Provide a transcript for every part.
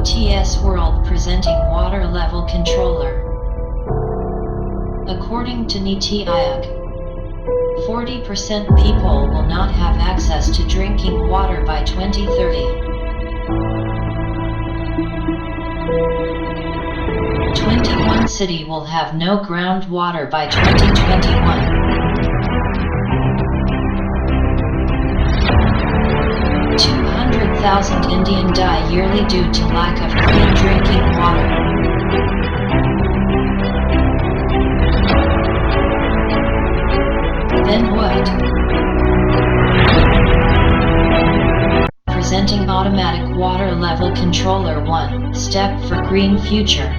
OTS World presenting water level controller. According to Niti Aayog, 40% people will not have access to drinking water by 2030. 21 city will have no groundwater by 2021. 200,000 Indian die yearly due to lack of clean drinking water. Then what? Presenting automatic water level controller 1 step for green future.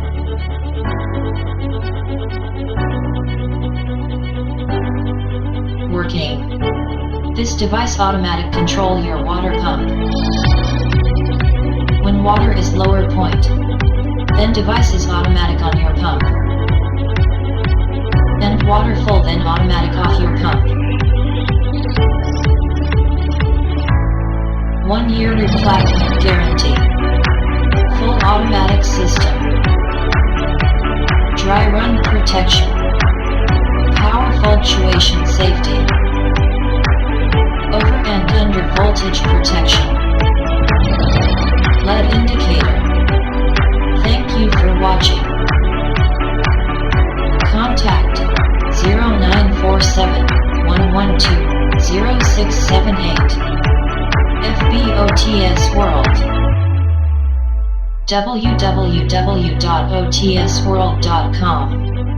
Working. This device automatic control your water pump. When water is lower point, then device is automatic on your pump. And water full, then automatic off your pump. 1 year replacement guarantee. Full automatic system. Dry run protection. Power fluctuation safety. Over and under voltage protection. LED indicator. Thank you for watching. Contact 0947 112 0678. FBOTS World. www.otsworld.com